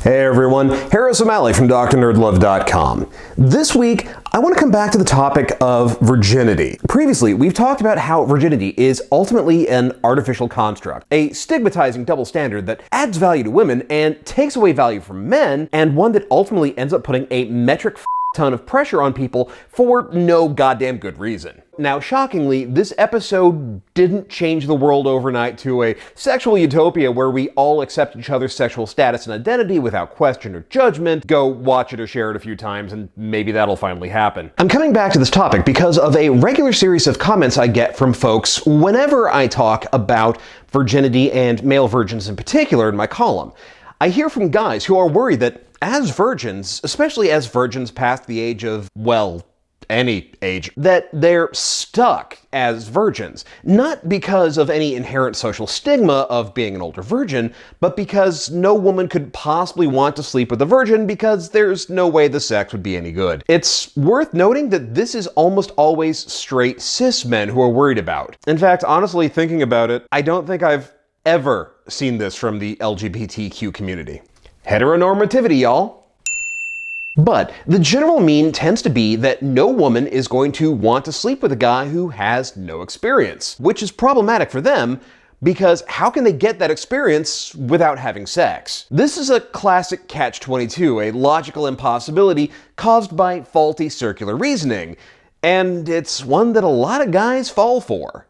Hey everyone, Harris O'Malley from DrNerdLove.com. This week, I want to come back to the topic of virginity. Previously, we've talked about how virginity is ultimately an artificial construct, a stigmatizing double standard that adds value to women and takes away value from men, and one that ultimately ends up putting a metric ton of pressure on people for no goddamn good reason. Now, shockingly, this episode didn't change the world overnight to a sexual utopia where we all accept each other's sexual status and identity without question or judgment. Go watch it or share it a few times and maybe that'll finally happen. I'm coming back to this topic because of a regular series of comments I get from folks whenever I talk about virginity and male virgins in particular in my column. I hear from guys who are worried that as virgins, especially as virgins past the age of, well, any age, that they're stuck as virgins. Not because of any inherent social stigma of being an older virgin, but because no woman could possibly want to sleep with a virgin because there's no way the sex would be any good. It's worth noting that this is almost always straight cis men who are worried about. In fact, honestly, thinking about it, I don't think I've ever seen this from the LGBTQ community. Heteronormativity, y'all. But the general mean tends to be that no woman is going to want to sleep with a guy who has no experience, which is problematic for them because how can they get that experience without having sex? This is a classic catch-22, a logical impossibility caused by faulty circular reasoning, and it's one that a lot of guys fall for.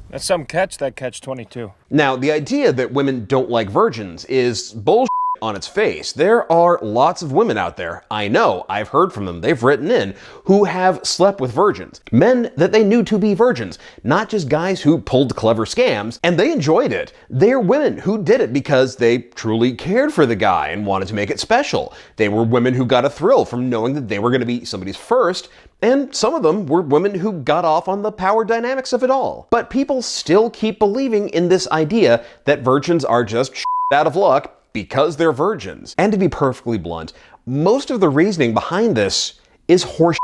That's some catch, that catch-22. Now, the idea that women don't like virgins is bullshit on its face. There are lots of women out there, I know, I've heard from them, they've written in, who have slept with virgins. Men that they knew to be virgins, not just guys who pulled clever scams, and they enjoyed it. They're women who did it because they truly cared for the guy and wanted to make it special. They were women who got a thrill from knowing that they were going to be somebody's first, and some of them were women who got off on the power dynamics of it all. But people still keep believing in this idea that virgins are just out of luck because they're virgins. And to be perfectly blunt, most of the reasoning behind this is horse.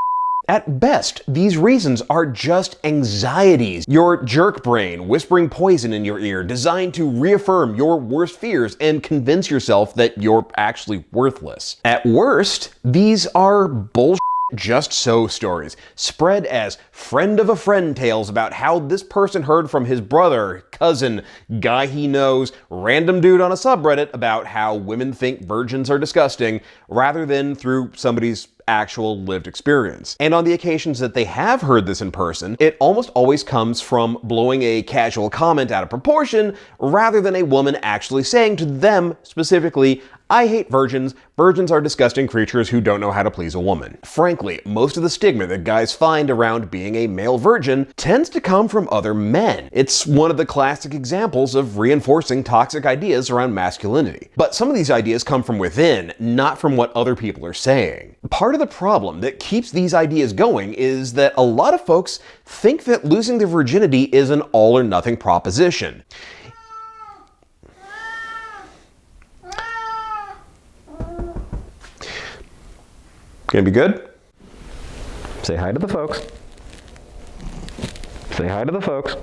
At best, these reasons are just anxieties. Your jerk brain whispering poison in your ear designed to reaffirm your worst fears and convince yourself that you're actually worthless. At worst, these are bullshit just so stories, spread as friend of a friend tales about how this person heard from his brother, cousin, guy he knows, random dude on a subreddit about how women think virgins are disgusting, rather than through somebody's actual lived experience. And on the occasions that they have heard this in person, it almost always comes from blowing a casual comment out of proportion, rather than a woman actually saying to them specifically, I hate virgins. Virgins are disgusting creatures who don't know how to please a woman. Frankly, most of the stigma that guys find around being a male virgin tends to come from other men. It's one of the classic examples of reinforcing toxic ideas around masculinity. But some of these ideas come from within, not from what other people are saying. Part of the problem that keeps these ideas going is that a lot of folks think that losing their virginity is an all or nothing proposition. Gonna be good? Say hi to the folks. Say hi to the folks.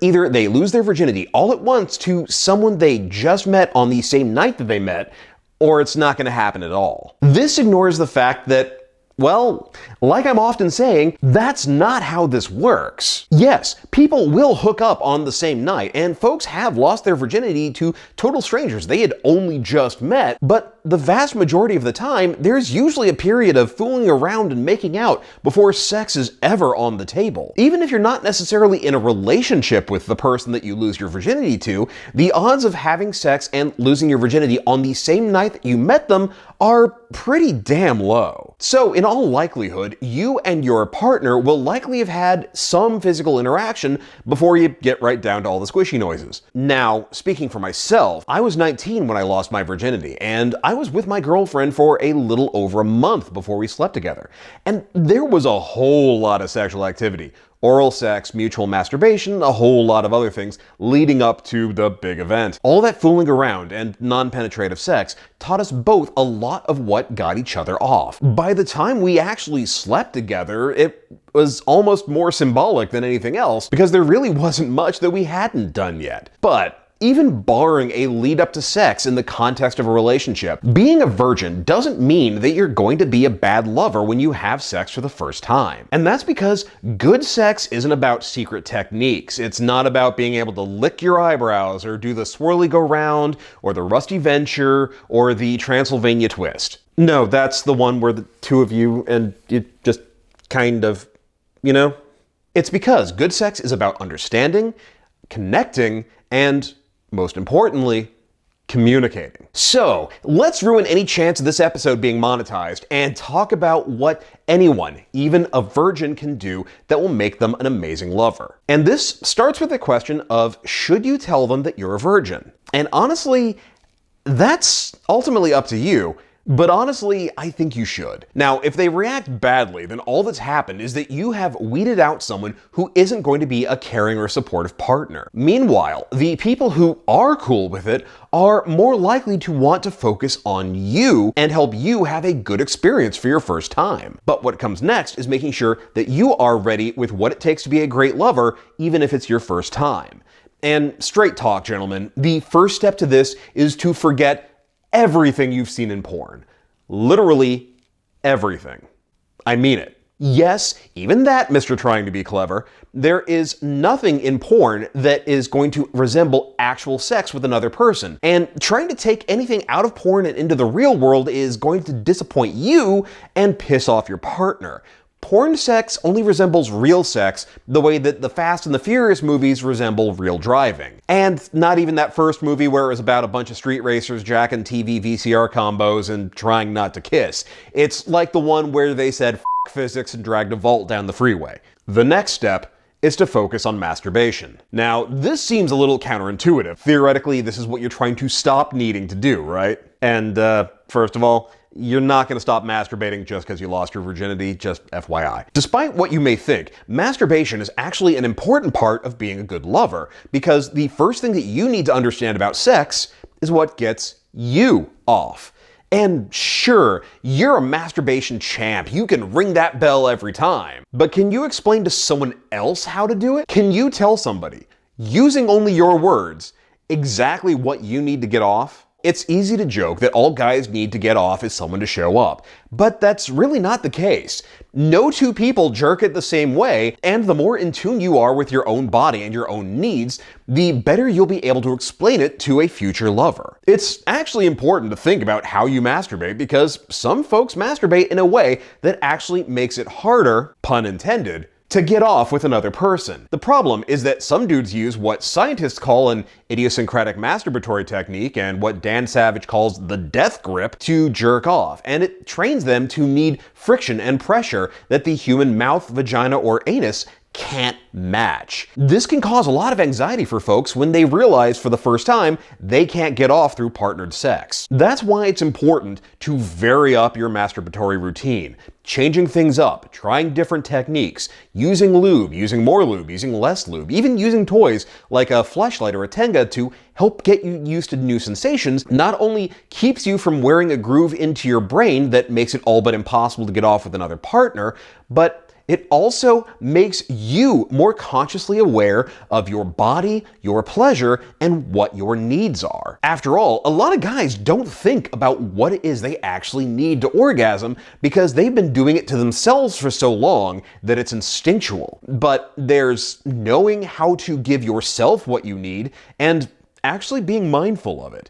Either they lose their virginity all at once to someone they just met on the same night that they met, or it's not gonna happen at all. This ignores the fact that, well, like I'm often saying, that's not how this works. Yes, people will hook up on the same night, and folks have lost their virginity to total strangers they had only just met, but the vast majority of the time, there's usually a period of fooling around and making out before sex is ever on the table. Even if you're not necessarily in a relationship with the person that you lose your virginity to, the odds of having sex and losing your virginity on the same night that you met them are pretty damn low. So in all likelihood, you and your partner will likely have had some physical interaction before you get right down to all the squishy noises. Now, speaking for myself, I was 19 when I lost my virginity, and I was with my girlfriend for a little over a month before we slept together. And there was a whole lot of sexual activity. Oral sex, mutual masturbation, a whole lot of other things leading up to the big event. All that fooling around and non-penetrative sex taught us both a lot of what got each other off. By the time we actually slept together, it was almost more symbolic than anything else because there really wasn't much that we hadn't done yet. But even barring a lead up to sex in the context of a relationship. Being a virgin doesn't mean that you're going to be a bad lover when you have sex for the first time. And that's because good sex isn't about secret techniques. It's not about being able to lick your eyebrows or do the swirly go round or the rusty venture or the Transylvania twist. No, that's the one where the two of you and you just kind of, you know? It's because good sex is about understanding, connecting, and, most importantly, communicating. So, let's ruin any chance of this episode being monetized and talk about what anyone, even a virgin, can do that will make them an amazing lover. And this starts with the question of, should you tell them that you're a virgin? And honestly, that's ultimately up to you. But honestly, I think you should. Now, if they react badly, then all that's happened is that you have weeded out someone who isn't going to be a caring or supportive partner. Meanwhile, the people who are cool with it are more likely to want to focus on you and help you have a good experience for your first time. But what comes next is making sure that you are ready with what it takes to be a great lover, even if it's your first time. And straight talk, gentlemen, the first step to this is to forget everything you've seen in porn. Literally everything. I mean it. Yes, even that, Mr. Trying to be clever, there is nothing in porn that is going to resemble actual sex with another person. And trying to take anything out of porn and into the real world is going to disappoint you and piss off your partner. Porn sex only resembles real sex the way that the Fast and the Furious movies resemble real driving. And not even that first movie where it was about a bunch of street racers jacking TV VCR combos and trying not to kiss. It's like the one where they said "F physics" and dragged a vault down the freeway. The next step is to focus on masturbation. Now, this seems a little counterintuitive. Theoretically, this is what you're trying to stop needing to do, right? And first of all, you're not going to stop masturbating just because you lost your virginity, just FYI. Despite what you may think, masturbation is actually an important part of being a good lover, because the first thing that you need to understand about sex is what gets you off. And sure, you're a masturbation champ. You can ring that bell every time. But can you explain to someone else how to do it? Can you tell somebody, using only your words, exactly what you need to get off? It's easy to joke that all guys need to get off is someone to show up, but that's really not the case. No two people jerk it the same way, and the more in tune you are with your own body and your own needs, the better you'll be able to explain it to a future lover. It's actually important to think about how you masturbate, because some folks masturbate in a way that actually makes it harder, pun intended, to get off with another person. The problem is that some dudes use what scientists call an idiosyncratic masturbatory technique and what Dan Savage calls the death grip to jerk off, and it trains them to need friction and pressure that the human mouth, vagina, or anus can't match. This can cause a lot of anxiety for folks when they realize for the first time they can't get off through partnered sex. That's why it's important to vary up your masturbatory routine, changing things up, trying different techniques, using lube, using more lube, using less lube, even using toys like a fleshlight or a Tenga to help get you used to new sensations. Not only keeps you from wearing a groove into your brain that makes it all but impossible to get off with another partner, but it also makes you more consciously aware of your body, your pleasure, and what your needs are. After all, a lot of guys don't think about what it is they actually need to orgasm because they've been doing it to themselves for so long that it's instinctual. But there's knowing how to give yourself what you need and actually being mindful of it.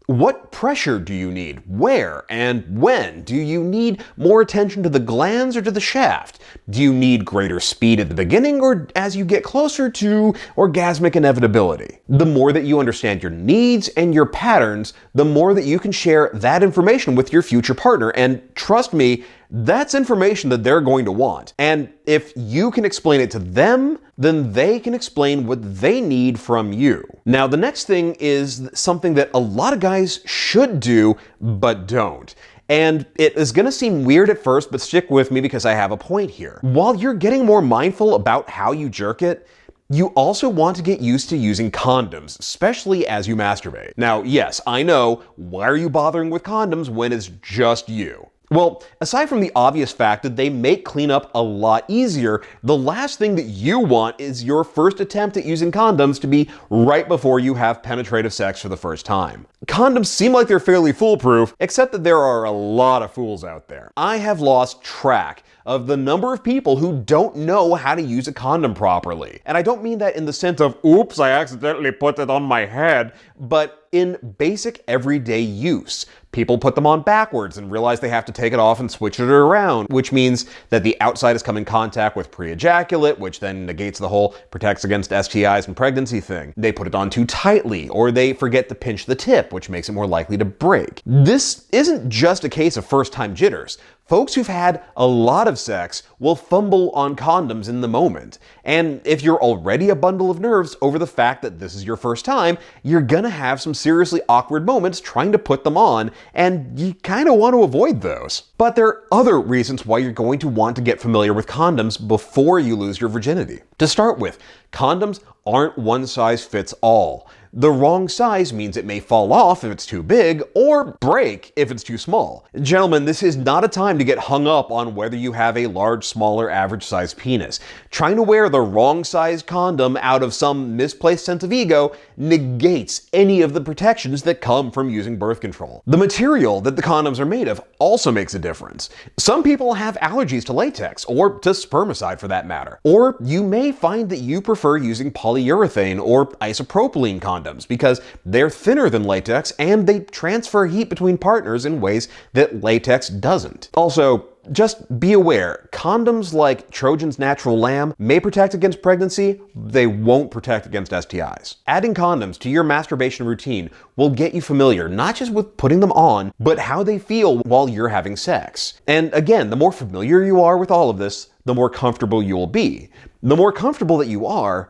What pressure do you need? Where and when? Do you need more attention to the glands or to the shaft? Do you need greater speed at the beginning or as you get closer to orgasmic inevitability? The more that you understand your needs and your patterns, the more that you can share that information with your future partner. And trust me, that's information that they're going to want. And if you can explain it to them, then they can explain what they need from you. Now, the next thing is something that a lot of guys should do, but don't. And it is going to seem weird at first, but stick with me because I have a point here. While you're getting more mindful about how you jerk it, you also want to get used to using condoms, especially as you masturbate. Now, yes, I know, why are you bothering with condoms when it's just you? Well, aside from the obvious fact that they make cleanup a lot easier, the last thing that you want is your first attempt at using condoms to be right before you have penetrative sex for the first time. Condoms seem like they're fairly foolproof, except that there are a lot of fools out there. I have lost track of the number of people who don't know how to use a condom properly. And I don't mean that in the sense of, oops, I accidentally put it on my head, but in basic everyday use. People put them on backwards and realize they have to take it off and switch it around, which means that the outside has come in contact with pre-ejaculate, which then negates the whole protects against STIs and pregnancy thing. They put it on too tightly, or they forget to pinch the tip, which makes it more likely to break. This isn't just a case of first-time jitters. Folks who've had a lot of sex will fumble on condoms in the moment. And if you're already a bundle of nerves over the fact that this is your first time, you're gonna have some seriously awkward moments trying to put them on, and you kinda want to avoid those. But there are other reasons why you're going to want to get familiar with condoms before you lose your virginity. To start with, condoms aren't one size fits all. The wrong size means it may fall off if it's too big, or break if it's too small. Gentlemen, this is not a time to get hung up on whether you have a large, small, or average sized penis. Trying to wear the wrong size condom out of some misplaced sense of ego negates any of the protections that come from using birth control. The material that the condoms are made of also makes a difference. Some people have allergies to latex, or to spermicide for that matter. Or you may find that you prefer using polyurethane or isopropylene condoms because they're thinner than latex and they transfer heat between partners in ways that latex doesn't. Also, just be aware, condoms like Trojan's Natural Lamb may protect against pregnancy, they won't protect against STIs. Adding condoms to your masturbation routine will get you familiar not just with putting them on, but how they feel while you're having sex. And again, the more familiar you are with all of this, the more comfortable you will be. The more comfortable that you are,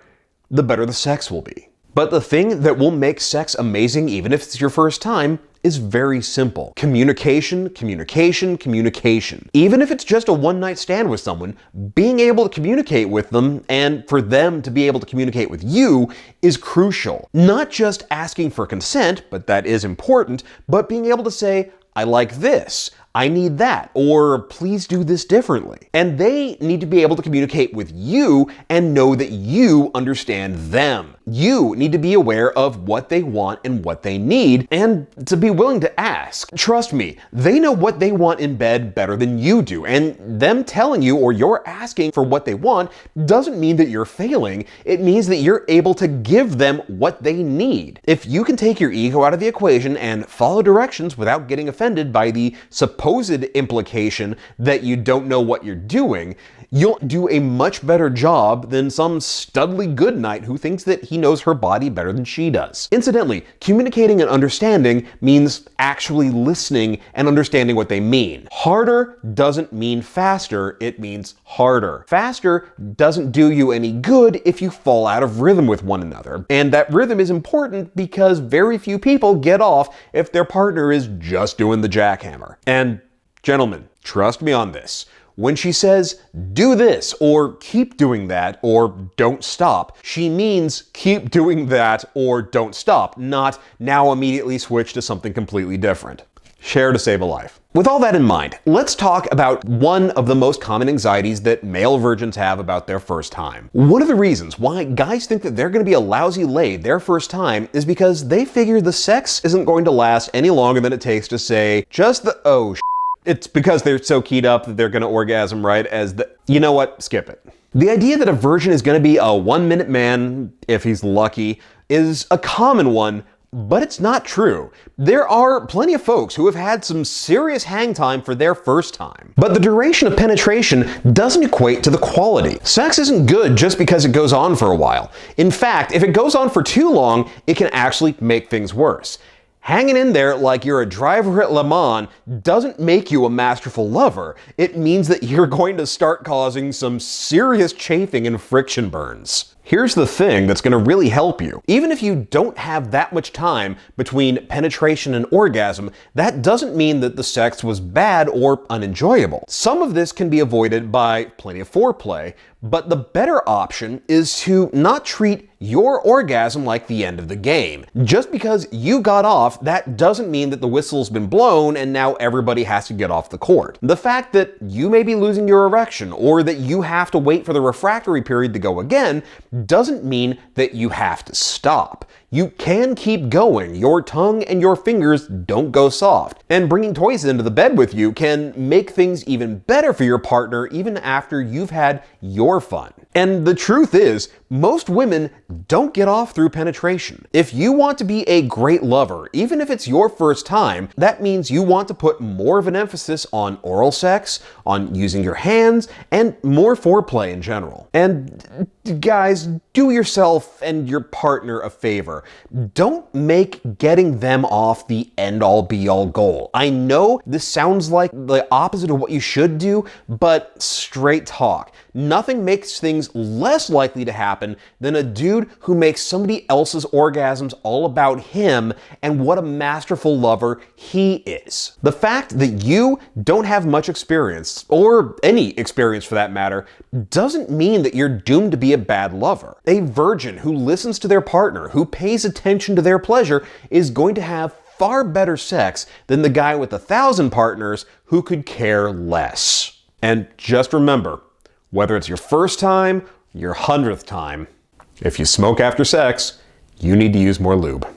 the better the sex will be. But the thing that will make sex amazing, even if it's your first time, is very simple. Communication, communication, communication. Even if it's just a one-night stand with someone, being able to communicate with them and for them to be able to communicate with you is crucial. Not just asking for consent, but that is important, but being able to say, I like this, I need that, or please do this differently. And they need to be able to communicate with you and know that you understand them. You need to be aware of what they want and what they need, and to be willing to ask. Trust me, they know what they want in bed better than you do, and them telling you or you're asking for what they want doesn't mean that you're failing. It means that you're able to give them what they need. If you can take your ego out of the equation and follow directions without getting offended by the supposed implication that you don't know what you're doing, you'll do a much better job than some studly Goodnight who thinks that he knows her body better than she does. Incidentally, communicating and understanding means actually listening and understanding what they mean. Harder doesn't mean faster, it means harder. Faster doesn't do you any good if you fall out of rhythm with one another. And that rhythm is important because very few people get off if their partner is just doing the jackhammer. And gentlemen, trust me on this. When she says, do this, or keep doing that, or don't stop, she means keep doing that or don't stop, not now immediately switch to something completely different. Share to save a life. With all that in mind, let's talk about one of the most common anxieties that male virgins have about their first time. One of the reasons why guys think that they're going to be a lousy lay their first time is because they figure the sex isn't going to last any longer than it takes to say, just the It's because they're so keyed up that they're going to orgasm right as the, you know what, skip it. The idea that a virgin is going to be a 1-minute man, if he's lucky, is a common one, but it's not true. There are plenty of folks who have had some serious hang time for their first time. But the duration of penetration doesn't equate to the quality. Sex isn't good just because it goes on for a while. In fact, if it goes on for too long, it can actually make things worse. Hanging in there like you're a driver at Le Mans doesn't make you a masterful lover. It means that you're going to start causing some serious chafing and friction burns. Here's the thing that's going to really help you. Even if you don't have that much time between penetration and orgasm, that doesn't mean that the sex was bad or unenjoyable. Some of this can be avoided by plenty of foreplay, But the better option is to not treat your orgasm like the end of the game. Just because you got off, that doesn't mean that the whistle's been blown and now everybody has to get off the court. The fact that you may be losing your erection or that you have to wait for the refractory period to go again doesn't mean that you have to stop. You can keep going. Your tongue and your fingers don't go soft. And bringing toys into the bed with you can make things even better for your partner even after you've had your fun. And the truth is, most women don't get off through penetration. If you want to be a great lover, even if it's your first time, that means you want to put more of an emphasis on oral sex, on using your hands, and more foreplay in general. And guys, do yourself and your partner a favor. Don't make getting them off the end-all be-all goal. I know this sounds like the opposite of what you should do, but straight talk. Nothing makes things less likely to happen than a dude who makes somebody else's orgasms all about him and what a masterful lover he is. The fact that you don't have much experience, or any experience for that matter, doesn't mean that you're doomed to be a bad lover. A virgin who listens to their partner, who pays attention to their pleasure, is going to have far better sex than the guy with 1,000 partners who could care less. And just remember, whether it's your first time, your 100th time, if you smoke after sex, you need to use more lube.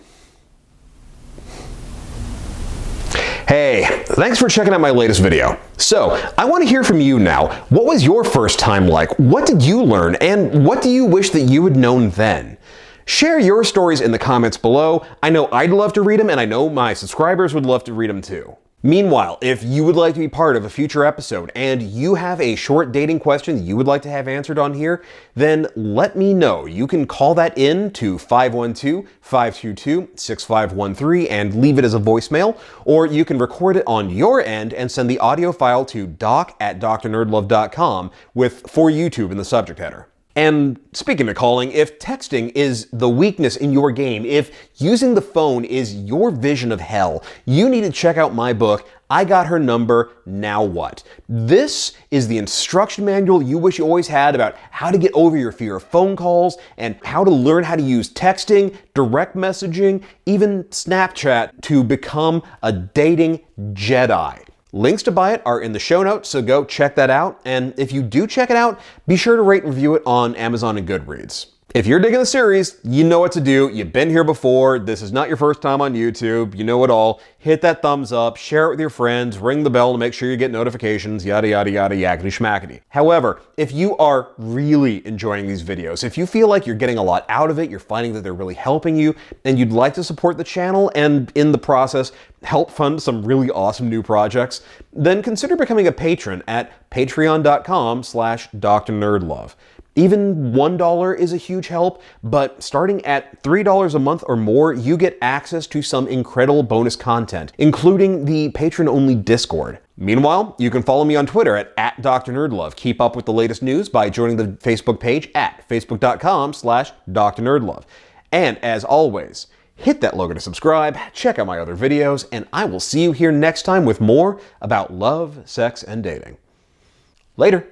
Hey, thanks for checking out my latest video. So, I want to hear from you now. What was your first time like? What did you learn? And what do you wish that you had known then? Share your stories in the comments below. I know I'd love to read them, and I know my subscribers would love to read them too. Meanwhile, if you would like to be part of a future episode and you have a short dating question that you would like to have answered on here, then let me know. You can call that in to 512-522-6513 and leave it as a voicemail, or you can record it on your end and send the audio file to doc@drnerdlove.com with "for YouTube" in the subject header. And speaking of calling, if texting is the weakness in your game, if using the phone is your vision of hell, you need to check out my book, I Got Her Number, Now What? This is the instruction manual you wish you always had about how to get over your fear of phone calls and how to learn how to use texting, direct messaging, even Snapchat to become a dating Jedi. Links to buy it are in the show notes, so go check that out. And if you do check it out, be sure to rate and review it on Amazon and Goodreads. If you're digging the series, you know what to do. You've been here before. This is not your first time on YouTube. You know it all. Hit that thumbs up, share it with your friends, ring the bell to make sure you get notifications, yada, yada, yada, yakety schmackety. However, if you are really enjoying these videos, if you feel like you're getting a lot out of it, you're finding that they're really helping you, and you'd like to support the channel and in the process help fund some really awesome new projects, then consider becoming a patron at patreon.com/drnerdlove. Even $1 is a huge help, but starting at $3 a month or more, you get access to some incredible bonus content, including the patron-only Discord. Meanwhile, you can follow me on Twitter at @drnerdlove. Keep up with the latest news by joining the Facebook page at facebook.com/drnerdlove. And as always, hit that logo to subscribe, check out my other videos, and I will see you here next time with more about love, sex, and dating. Later.